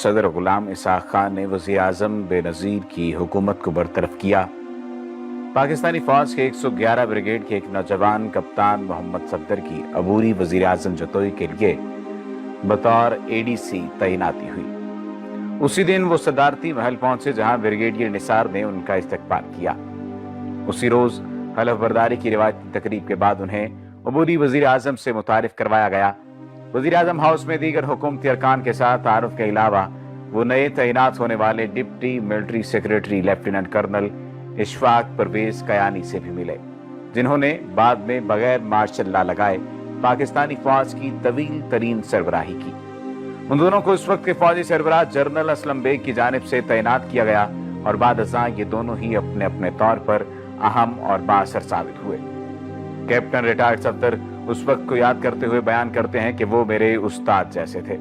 सदर गुलाम इसहाक खान ने वज़ीर आज़म बेनज़ीर की हुकूमत को बरतरफ किया। पाकिस्तानी फौज के 111 ब्रिगेड के एक नौजवान कप्तान मोहम्मद सफदर की अबूरी वज़ीर आज़म जतोई के लिए बतौर एडीसी तैनाती हुई। उसी दिन वो सदारती महल पहुंचे जहां ब्रिगेडियर निसार ने उनका इस्तकबाल किया। उसी रोज हलफ बर्दारी की रिवायती तकरीब के बाद उन्हें अबूरी वज़ीर आज़म से मुतारिफ करवाया गया। वज़ीर आज़म हाउस में दीगर हुकूमती अरकान के साथ तारुफ के अलावा वो नए तैनात होने वाले deputy military secretary lieutenant colonel Ishfaq Parvez Kayani से भी मिले, जिन्होंने बाद में बगैर मार्शल लॉ लगाए पाकिस्तानी फौज की तवील तरीन सरबराही की। उन दोनों को इस वक्त के फौजी सरबराह जनरल असलम बेग की जानिब से तैनात किया गया और बाद अज़ां ये दोनों ही अपने अपने तौर पर अहम और बाअसर साबित हुए। कैप्टन रिटायर्ड सफदर उस वक्त को याद करते हुए बयान करते हैं कि वो मेरे उस्ताद जैसे थे।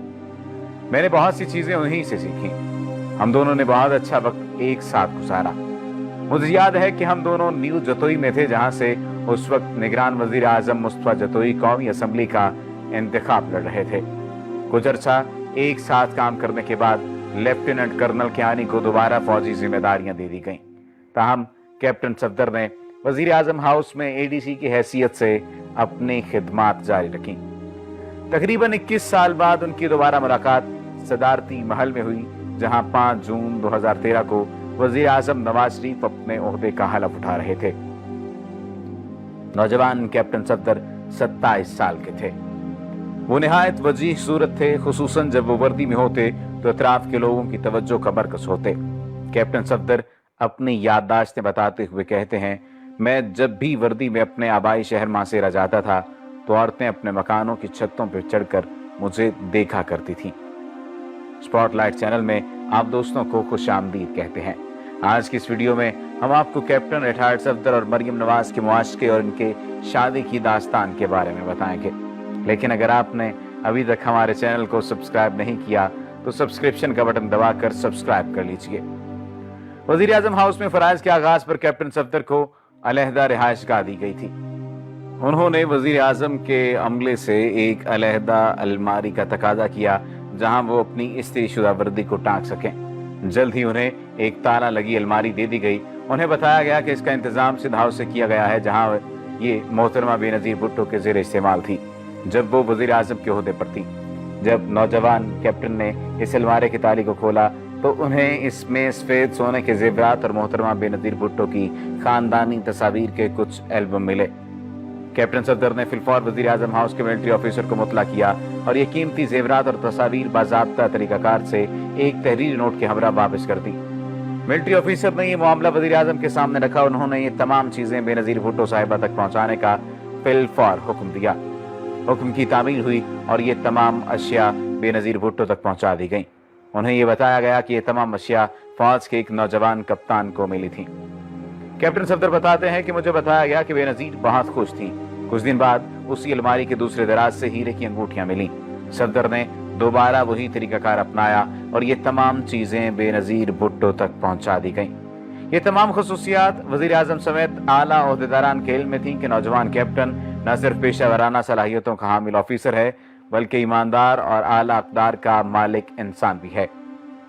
मैंने बहुत सी चीजें उन्हीं से सीखी। हम दोनों ने बहुत अच्छा वक्त एक साथ गुजारा। मुझे याद है कि हम दोनों न्यू जतोई में थे, जहां से उस वक्त निगरान वजीर आजम मुस्तफा जतोई कौमी असम्बली का इंतखाब लड़ रहे थे। कुछ अर्सा एक साथ काम करने के बाद लेफ्टिनेंट कर्नल कयानी को दोबारा फौजी जिम्मेदारियां दे दी गईं। ताहम कैप्टन सफदर ने वजीर आजम हाउस में एडीसी की हैसियत से अपनी खिदमात जारी रखी। तकरीबन 21 साल बाद उनकी दोबारा मुलाकात सदारती महल में हुई, जहां 5 जून 2013 को वजीर आजम नवाज शरीफ अपने ओहदे का हलफ उठा रहे थे। नौजवान कैप्टन सफदर 27 साल के थे। वो निहायत वजीह सूरत थे, खुसूसन जब वो वर्दी में होते तो अतराफ के लोगों की तवज्जो का मरकज होते। कैप्टन सफदर अपनी याददाश्तें बताते हुए कहते हैं, मैं जब भी वर्दी में अपने आबाई शहर मासेरा जाता था तो औरतें अपने मकानों की छतों पर चढ़कर मुझे देखा करती थीं। स्पॉटलाइट चैनल में आप दोस्तों को खुशामदीद कहते हैं। आज की इस वीडियो में हम आपको कैप्टन रिटायर्ड सफदर और मरियम नवाज के मुआशके और इनके शादी की दास्तान के बारे में बताएंगे। लेकिन अगर आपने अभी तक हमारे चैनल को सब्सक्राइब नहीं किया तो सब्सक्रिप्शन का बटन दबाकर सब्सक्राइब कर लीजिए। वजीर आजम हाउस में फराइज के आगाज पर कैप्टन सफदर को अलहदा रिहाइशगाह दी गई थी। उन्होंने वजीर आजम के अमले से एक अलहदा अलमारी का तकाजा किया जहां वो अपनी इस्त्रीशुदा वर्दी को टांग सकें। जल्द ही उन्हें एक ताला लगी अलमारी दे दी गई। उन्हें बताया गया कि इसका इंतजाम सिंध हाउस से किया गया है, जहां ये मोहतरमा बेनज़ीर भुट्टो के ज़ेर इस्तेमाल थी जब वो वजीर आजम के ओहदे पर थी। जब नौजवान कैप्टन ने इस अलमारी की ताली को खोला तो उन्हें इसमें सफेद सोने के जेवरात और मोहतरमा बेनज़ीर भुट्टो की खानदानी तस्वीर के कुछ एल्बम मिले। कैप्टन सफदर ने फिलफौर वजीर आजम हाउस के मिलिट्री ऑफिसर को मुतला किया और ये कीमती जेवरात और तस्वीर बाज़ाब्ता तरीकाकार से एक तहरीरी नोट के हमरा वापस कर दी। मिलिट्री ऑफिसर ने ये मामला वजीर आजम के सामने रखा। उन्होंने ये तमाम चीजें बेनज़ीर भुट्टो साहिबा तक पहुंचाने का फिलफौर हुक्म दिया। हुक्म की तामील हुई और ये तमाम अशिया बेनज़ीर भुट्टो तक पहुंचा दी गई। उन्हें ये बताया गया कि ये तमाम अशिया फौज के एक नौजवान कप्तान को मिली थी। कैप्टन सफदर बताते हैं कि मुझे बताया गया कि बेनज़ीर बहुत खुश थी। कुछ दिन बाद उसी अलमारी के दूसरे दराज से हीरे की अंगूठियां मिली। सफदर ने दोबारा वही तरीकाकार अपनाया और ये तमाम चीजें बेनज़ीर भुट्टो तक पहुंचा दी गईं। ये तमाम खुसूसियात वजीर आजम समेत आला ओहदेदारान के इल्म में थी कि नौजवान कैप्टन न सिर्फ पेशा वराना सलाहियतों का हामिल ऑफिसर है, बल्कि ईमानदार और आला अक़दार का मालिक इंसान भी है।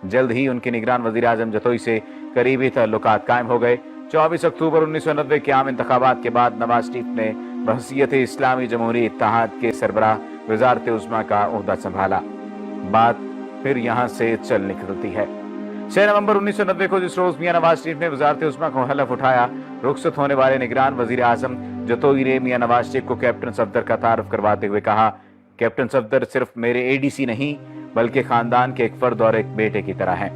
जल्द ही उनके निगरान वजीर आजम जतोई से करीबी ताल्लुकात कायम हो गए। 24 अक्टूबर 1990 के आम इंतखाबात के बाद नवाज शरीफ ने बहसीयत इस्लामी जमहूरी इत्तेहाद के सरबराह वज़ारत उज़्मा का ओहदा संभाला। बात फिर यहाँ से चल निकलती है। 6 नवंबर 1990 को जिस रोज मियां नवाज शरीफ ने वज़ारत उज़्मा को हलफ उठाया, रुखसत होने वाले निगरान वजीर आजम जतोई ने मियां नवाज शरीफ को कैप्टन सफदर का तारुफ करवाते हुए कहा, कैप्टन सफदर सिर्फ मेरे एडीसी नहीं बल्कि खानदान के एक फर्द और एक बेटे की तरह हैं।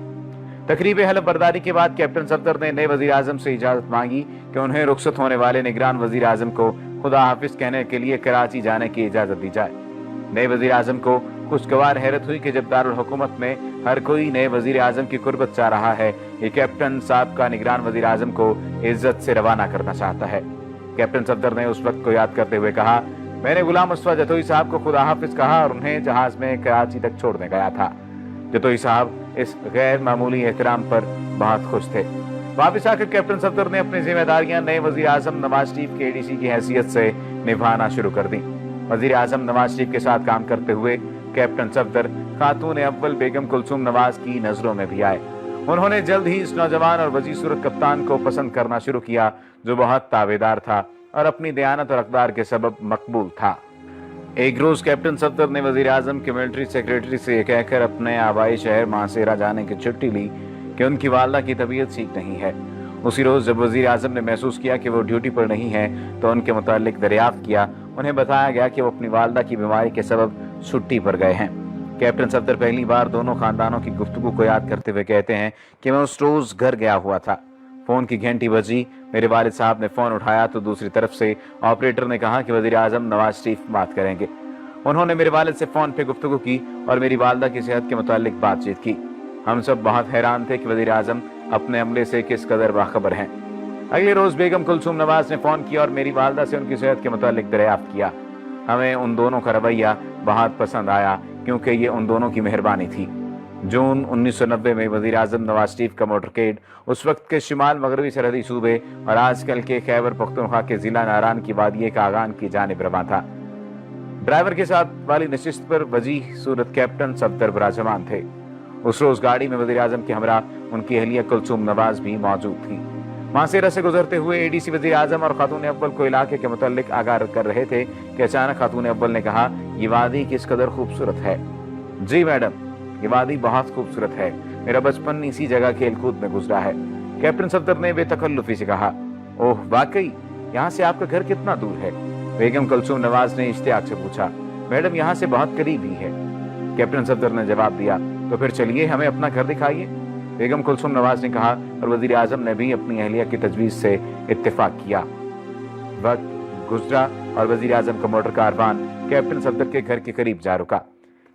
तकरीब हलफ बर्दारी के बाद कैप्टन सफदर ने नए वजीर आजम से इजाजत मांगी कि उन्हें रुखसत होने वाले निगरान वजीर आजम को खुदा हाफिज कहने के लिए कराची जाने की इजाजत दी जाए। नए वजीर आजम को खुशगवार हैरत हुई कि जब दारुल हुकूमत में हर कोई नए वजीर आजम की कुर्बत चाह रहा है, ये कैप्टन साहब का निगरान वजीर आजम को इज्जत से रवाना करना चाहता है। कैप्टन सफदर ने उस वक्त को याद करते हुए कहा, मैंने गुलाम मुस्तफा जतोई साहब को खुदा हाफिज कहा और उन्हें जहाज में कराची तक छोड़ने गया था। जतोई साहब इस गैर मामूली एहतराम पर बहुत खुश थे। वापिस आकर कैप्टन सफदर ने अपनी जिम्मेदारियां नए वजीर आजम नवाज शरीफ के एडीसी की हैसियत से निभाना शुरू कर दी। वजीर आजम नवाज शरीफ के साथ काम करते हुए कैप्टन सफदर खातून अव्वल बेगम कुलसूम नवाज की नजरों में भी आए। उन्होंने जल्द ही इस नौजवान और वजी सूरत कप्तान को पसंद करना शुरू किया, जो बहुत ताबेदार था और अपनी दयानत और अक़दार के सबब मकबूल था। एक रोज कैप्टन सफदर ने वजीर आजम के मिलिट्री सेक्रेटरी से कहकर अपने आबाई शहर मासेरा जाने की छुट्टी ली कि उनकी वालदा की तबीयत ठीक नहीं है। उसी रोज जब वजीर आजम ने महसूस किया कि वो ड्यूटी पर नहीं है तो उनके मुतालिक दरियाफ्त किया। उन्हें बताया गया कि वो अपनी वालदा की बीमारी के सबब छुट्टी पर गए हैं। कैप्टन सफदर पहली बार दोनों खानदानों की गुफ्तगू को याद करते हुए कहते हैं कि मैं उस रोज घर गया हुआ था। फोन की घंटी बजी, मेरे वालिद साहब ने फोन उठाया तो दूसरी तरफ से ऑपरेटर ने कहा कि वजीर आजम नवाज शरीफ बात करेंगे। उन्होंने मेरे वालिद से फोन पे गुफ्तगू की और मेरी वालदा की सेहत के मुतालिक बातचीत की। हम सब बहुत हैरान थे कि वजीर आजम अपने अमले से किस कदर बाखबर हैं। अगले रोज बेगम कुलसूम नवाज ने फोन किया और मेरी वालदा से उनकी सेहत के मुतालिक दरियाफ्त किया। हमें उन दोनों का रवैया बहुत पसंद आया क्योंकि ये उन दोनों की मेहरबानी थी। जून 1990 में वजीर आजम नवाज शरीफ का मोटरकेड उस वक्त के शिमाल मगरबी सरहदी सूबे और आजकल के खैबर पख्तूनख्वा के जिला नारान की वादिये कागान की जानिब रवां था। ड्राइवर के साथ वाली नशिस्त पर वजी सूरत कैप्टन सफदर विराजमान थे। उस रोज गाड़ी में वजीर आजम के हमरा उनकी अहलिया कुलसूम नवाज भी मौजूद थी। मासेरा से गुजरते हुए एडीसी वजीर आजम और खातून अव्वल को इलाके के मुतालिक आगाह कर रहे थे कि अचानक खातून अव्वल ने कहा, ये वादी किस कदर खूबसूरत है। जी मैडम, ये वादी बहुत खूबसूरत है, मेरा बचपन इसी जगह खेलकूद में गुजरा है। कैप्टन सफदर ने बेतकल्लुफी से कहा, ओह वाकई, यहाँ से आपका घर कितना दूर है? बेगम कुलसूम नवाज ने इश्तियाक से पूछा। मैडम, यहाँ से बहुत करीब ही है, कैप्टन सफदर ने जवाब दिया। तो फिर चलिए हमें अपना घर दिखाइए, बेगम कुलसूम नवाज ने कहा और वजीर आजम ने भी अपनी अहलिया की तजवीज से इत्तेफाक किया। वक्त गुजरा और वजीर आजम का मोटर कारवान कैप्टन सफदर के घर के करीब जा रुका।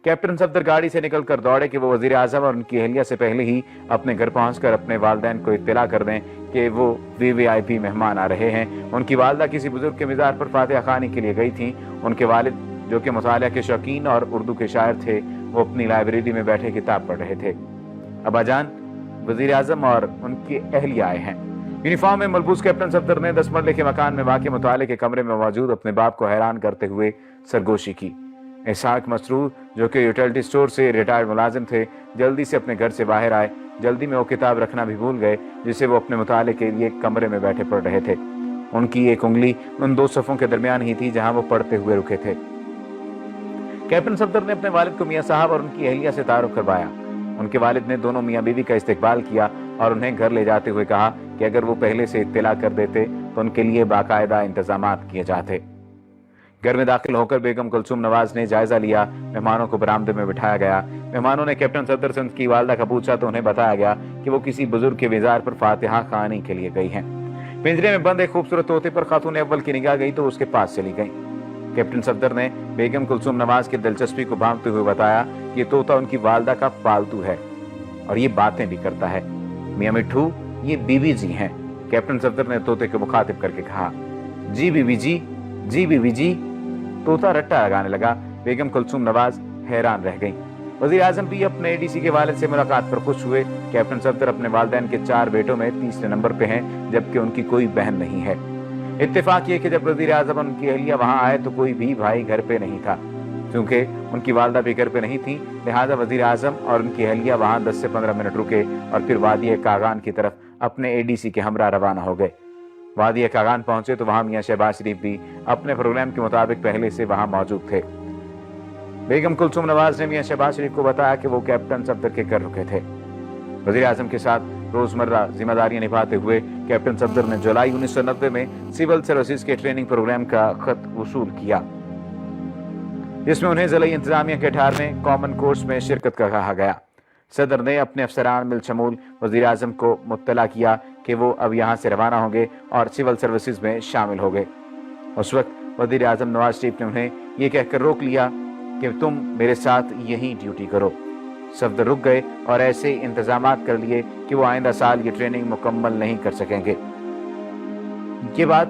कैप्टन सफदर गाड़ी से निकलकर दौड़े कि वो वजीर आजम और उनकी अहलिया से पहले ही अपने घर पहुंचकर अपने वालिदैन को इत्तला कर दें कि वो वीवीआईपी मेहमान आ रहे हैं। उनकी वालदा किसी बुजुर्ग के मिज़ार पर फातिहा खानी के लिए गई थी। उनके वालिद, जो कि मुतालिया के शौकीन और उर्दू के शायर थे, वो अपनी लाइब्रेरी में बैठे किताब पढ़ रहे थे। अब्बाजान, वजीर आजम और उनकी अहलिया आए हैं। यूनिफॉर्म में मलबूस कैप्टन सफदर ने 10 मरले के मकान में वाक़ मुताले के कमरे में मौजूद अपने बाप को हैरान करते हुए सरगोशी की। इसहाक मसरूर, जो कि यूटिलिटी स्टोर से रिटायर्ड मुलाजिम थे, जल्दी से अपने घर से बाहर आए। जल्दी में वो किताब रखना भी भूल गए जिसे वो अपने मुताले के लिए कमरे में बैठे पढ़ रहे थे। उनकी एक उंगली उन दो सफ़ों के दरमियान ही थी जहां वो पढ़ते हुए रुके थे। कैप्टन सफदर ने अपने वालिद को मियां साहब और उनकी अहलिया से तारुफ करवाया। उनके वालिद ने दोनों मियां बीवी का इस्तकबाल किया और उन्हें घर ले जाते हुए कहा कि अगर वो पहले से इत्तला कर देते तो उनके लिए बाकायदा इंतजामात किए जाते। घर में दाखिल होकर बेगम कुलसूम नवाज ने जायजा लिया। मेहमानों को बरामदे में बिठाया गया। मेहमानों ने कैप्टन सफदर से उनकी वालदा का पूछा तो उन्हें बताया गया कि वो किसी बुजुर्ग के मिज़ार पर फातिहा खानी के लिए गई हैं। पिंजरे में बंद एक खूबसूरत तोते पर खातून अव्वल की निगाह गई तो उसके पास चली गई। कैप्टन सफदर ने बेगम कुलसूम नवाज की दिलचस्पी को भांपते हुए बताया कि तोता उनकी वालदा का पालतू है और ये बातें भी करता है। मियां मिट्ठू, ये बीबी जी हैं। कैप्टन सफदर ने तोते को मुखातिब करके कहा। जी बीबी जी, जी बीबी जी। तोता रट्टा लगाने लगा। बेगम कुलसूम नवाज हैरान रह गई। वजीर आजम भी अपने एडीसी के वालिद से मुलाकात पर खुश हुए। कैप्टन सफदर अपने वालिदैन के 4 बेटों में तीसरे नंबर पे हैं, जबकि उनकी कोई बहन नहीं है। इत्तेफाक ये कि जब वजीर आजम और उनकी अहलिया वहां आए तो कोई भी भाई घर पे नहीं था। क्योंकि उनकी वालदा भी घर पे नहीं थी, लिहाजा वजीर आजम और उनकी अहलिया वहां 10 से 15 मिनट रुके और फिर वादिये कागान की तरफ अपने एडीसी के हमरा रवाना हो गए। वादिये कागान पहुंचे तो वहां मियां शहबाज शरीफ भी अपने प्रोग्राम के मुताबिक पहले से वहां मौजूद थे। बेगम कुलसूम नवाज ने मियां शहबाज शरीफ को बताया कि वो कैप्टन सफदर के घर रुके थे। वजीर आजम के साथ रोजमर्रा जिम्मेदारियां निभाते हुए कैप्टन सफदर ने जुलाई 1990 में सिविल सर्विसेज के ट्रेनिंग प्रोग्राम का खत वसूल किया, जिसमें उन्हें ज़िला इंतजामिया के 18वें कॉमन कोर्स में शिरकत का कहा गया। सदर ने अपने अफसरान मिल शमूल वजीर आजम को मुत्तला किया कि वो अब यहाँ से रवाना होंगे और सिविल सर्विसेज में शामिल हो गए। उस वक्त वजीर आजम नवाज शरीफ ने उन्हें ये कहकर रोक लिया कि तुम मेरे साथ यहीं ड्यूटी करो। सफदर रुक गए और ऐसे इंतजामात कर लिए कि वो आइंदा साल ये ट्रेनिंग मुकम्मल नहीं कर सकेंगे। ये बात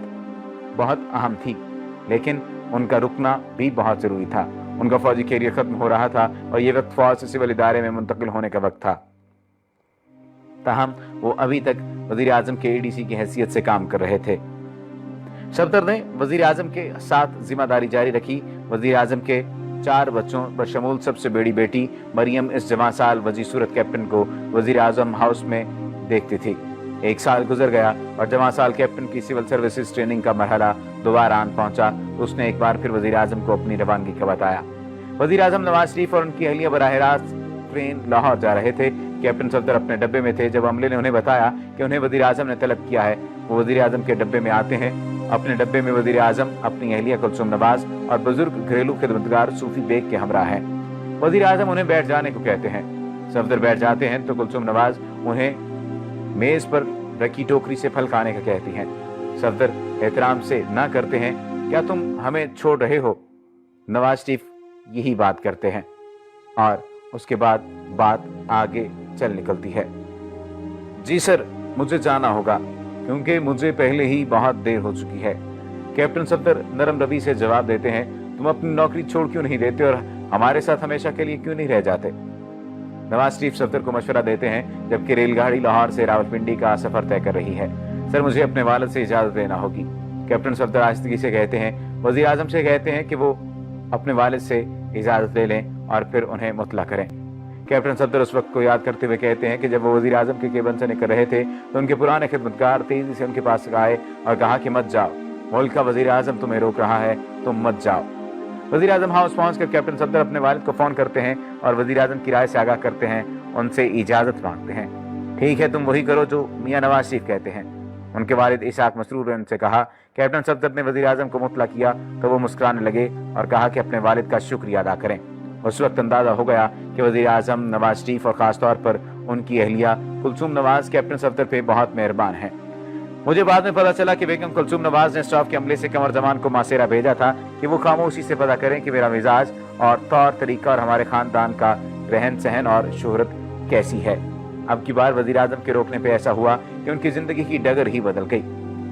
बहुत अहम थी, लेकिन उनका रुकना भी बहुत जरूरी था। उनका फौजी कैरियर खत्म हो रहा था और ये वक्त फौज से सिविल इदारे में मुंतकिल होने का वक्त था। ताहम वो अभी तक वजीर आजम के एडीसी की हैसियत से काम कर रहे थे। सफदर ने वजीर आजम के साथ जिम्मेदारी जारी रखी। वजीर आजम के 4 बच्चों बशमूल सबसे बड़ी बेटी मरियम इस जवां साल वजी सूरत कैप्टन को वजीर आजम हाउस में देखती थी। 1 साल गुजर गया और जवां साल कैप्टन की सिविल सर्विसेज ट्रेनिंग का मरहला दोबारा आन पहुंचा तो उसने एक बार फिर वजीर आजम को अपनी रवानगी का बताया। वजीर आजम नवाज शरीफ और उनकी अहलिया बराह रास्त ट्रेन लाहौर जा रहे थे। कैप्टन सफदर अपने डब्बे में थे। जब अमले ने उन्हें बताया कि उन्हें वजीर आजम ने तलब किया है, वो वजीर आजम के डब्बे में आते हैं। अपने डब्बे में वजीर आजम अपनी अहलिया कुलसुम नवाज और बुजुर्ग घरेलू खिदमतगार सूफी बेग के हमरा हैं। वजीर आजम उन्हें बैठ जाने को कहते हैं। सफदर बैठ जाते हैं तो कुलसुम नवाज उन्हें मेज पर रखी टोकरी से फल खाने का कहती हैं। सफदर एहतराम से ना करते हैं, क्या तुम हमें छोड़ रहे हो? नवाज शरीफ यही बात करते हैं और उसके बाद बात आगे चल निकलती है। जी सर, मुझे जाना होगा क्योंकि मुझे पहले ही बहुत देर हो चुकी है। कैप्टन सफदर नरम रवि से जवाब देते हैं, तुम अपनी नौकरी छोड़ क्यों नहीं देते और हमारे साथ हमेशा के लिए क्यों नहीं रह जाते? नवाज शरीफ सफदर को मशवरा देते हैं जबकि रेलगाड़ी लाहौर से रावलपिंडी का सफर तय कर रही है। सर, मुझे अपने वालिद से इजाजत लेना होगी। कैप्टन सफदर आहिस्तगी से कहते हैं, वजीर आजम से कहते हैं कि वो अपने वालिद से इजाजत ले लें और फिर उन्हें मुतला करें। कैप्टन सफदर उस वक्त को याद करते हुए कहते हैं कि जब वो वजीर आजम के केबिन से निकल रहे थे तो उनके पुराने खिदमतगार तेजी से उनके पास आए और कहा कि मत जाओ, मुल्क का वजीर आजम तुम्हें रोक रहा है, तुम मत जाओ। वजीर आजम हाउस पहुंचकर कैप्टन सफदर अपने वालिद को फोन करते हैं और वजीर आजम की राय से आगाह करते हैं, उनसे इजाजत मांगते हैं। ठीक है, तुम वही करो जो मियां नवाज शरीफ कहते हैं। उनके वालिद इसाक मसरूर ने उनसे कहा। कैप्टन सफदर ने वजीर आजम को मुतला किया तो वो मुस्कुराने लगे और कहा कि अपने वालिद का शुक्रिया अदा करें। उस वक्त अंदाजा हो गया कि वजीर आजम नवाज शरीफ और खासतौर पर उनकी अहलिया कुलसुम नवाज कैप्टन सफदर पे बहुत मेहरबान हैं। मुझे बाद में पता चला कि बेगम कुलसुम नवाज ने स्टाफ के अमले से कमर जमान को मासेरा भेजा था कि वो खामोशी से पता करें कि मेरा मिजाज और तौर तरीका और हमारे खानदान का रहन सहन और शोहरत कैसी है। अब की बार वजीर आजम के रोकने पे ऐसा हुआ कि उनकी जिंदगी की डगर ही बदल गई।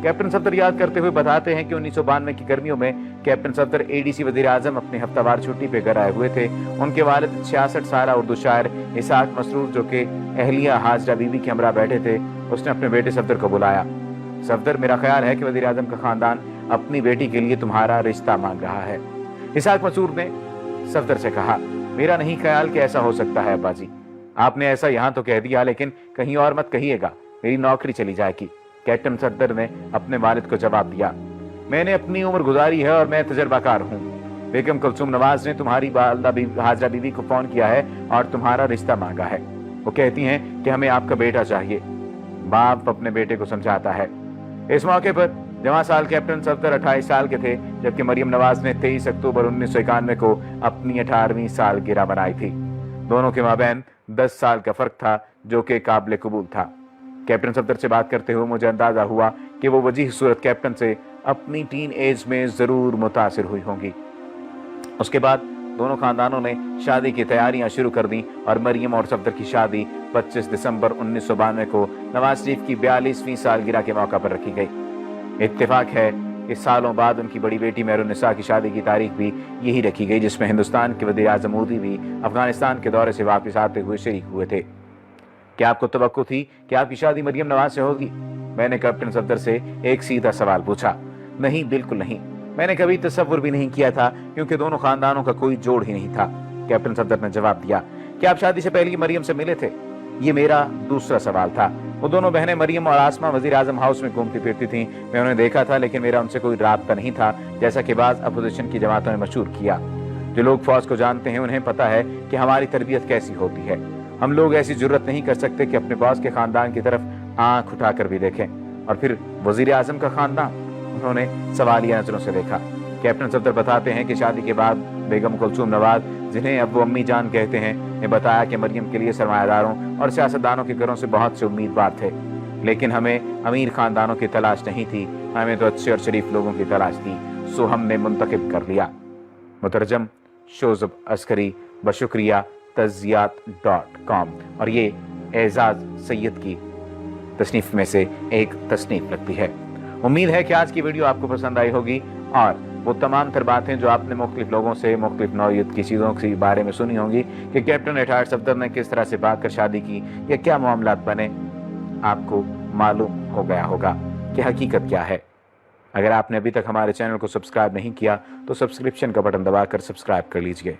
कैप्टन सफदर याद करते हुए बताते हैं कि 1992 की गर्मियों में कैप्टन सफदर एडीसी वजीर आजम अपनी हफ्तावार छुट्टी पे घर आए हुए थे। उनके वालिद 66 साल उर्दू शायर इसाक मसरूर जो कि अहलिया हाजरा बीबी के हमरा बैठे थे, उसने अपने बेटे सफदर को बुलाया। सफदर, मेरा ख्याल है कि वजीर आजम का खानदान अपनी बेटी के लिए तुम्हारा रिश्ता मांग रहा है। इसाक मसरूर ने सफदर से कहा, मेरा नहीं ख्याल कि ऐसा हो सकता है अब्बा जी। आपने ऐसा यहाँ तो कह दिया, लेकिन कहीं और मत कहिएगा, मेरी नौकरी चली जाएगी। कैप्टन सफदर ने अपने वालिद को जवाब दिया, मैंने अपनी उम्र गुजारी है और मैं तजर्बाकार हूँ। बेगम कुलसुम नवाज ने तुम्हारी वालदा हाजरा बीवी को फोन किया है और तुम्हारा रिश्ता मांगा है। वो कहती हैं कि हमें आपका बेटा चाहिए। बाप अपने बेटे को समझाता है। इस मौके पर जवां साल कैप्टन सफदर 28 साल के थे, जबकि मरियम नवाज ने 23 अक्टूबर 1991 को अपनी 18वीं सालगिरह मनाई थी। दोनों के माबैन 10 साल का फर्क था, जो कि काबिल कबूल था। कैप्टन सफदर से बात करते हुए मुझे अंदाजा हुआ कि वो वजीह सूरत कैप्टन से अपनी टीन एज में जरूर मुतासिर हुई होंगी। उसके बाद दोनों खानदानों ने शादी की तैयारियां शुरू कर दी और मरियम और सफदर की शादी 25 दिसंबर 1992 को नवाज शरीफ की 42वीं सालगिरह के मौका पर रखी गई। इत्तेफाक है कि सालों बाद उनकी बड़ी बेटी मेहरुन्निसा की शादी की तारीख भी यही रखी गई, जिसमें हिंदुस्तान के वज़ीर आज़म मोदी भी अफगानिस्तान के दौरे से वापस आते हुए शरीक हुए थे। क्या आपको तवक्को थी कि आपकी शादी मरियम नवाज से होगी? मैंने कैप्टन सफदर से एक सीधा सवाल पूछा। नहीं, बिल्कुल नहीं, मैंने कभी तसव्वुर भी नहीं किया था, क्योंकि दोनों खानदानों का कोई जोड़ ही नहीं था। कैप्टन सफदर ने जवाब दिया। क्या आप शादी से पहले मरियम से मिले थे? ये मेरा दूसरा सवाल था। वो दोनों बहनें मरियम और आसमा वजीर आजम हाउस में घूमती फिरती थीं। मैं उन्हें देखा था, लेकिन मेरा उनसे कोई राब्ता नहीं था, जैसा कि बाज़ अपोजिशन की जमातों ने मशहूर किया। जो लोग फौज को जानते हैं उन्हें पता है कि हमारी तरबियत कैसी होती है। हम लोग ऐसी जुर्रत नहीं कर सकते कि अपने बॉस के खानदान की तरफ आंख उठाकर भी देखें। और फिर वजीर आजम का खानदान, उन्होंने सवालिया नजरों से देखा। कैप्टन सफदर बताते हैं कि शादी के बाद बेगम कुलसुम नवाज, जिन्हें अब वो अम्मी जान कहते हैं, ने बताया कि मरियम के लिए सरमायादारों और सियासतदानों के घरों से बहुत से उम्मीदवार थे, लेकिन हमें अमीर खानदानों की तलाश नहीं थी, हमें तो अच्छे और शरीफ लोगों की तलाश थी, सो हमने मुंतखब कर लिया। मुतरजम शोज़ब अस्करी, बशुक्रिया तज़ियात.com। और ये एजाज सैयद की तसनीफ में से एक तसनीफ लगती है। उम्मीद है कि आज की वीडियो आपको पसंद आई होगी और वो तमाम तर बातें जो आपने मुख्तलिफ लोगों से मुख्तलिफ नौइयत की चीज़ों के बारे में सुनी होंगी कि कैप्टन रिटायर्ड सफदर ने किस तरह से भागकर शादी की या क्या मामलात बने, आपको मालूम हो गया होगा कि हकीकत क्या है। اگر آپ نے ابھی تک ہمارے چینل کو سبسکرائب نہیں کیا تو سبسکرپشن کا بٹن دبا کر سبسکرائب کر لیجئے.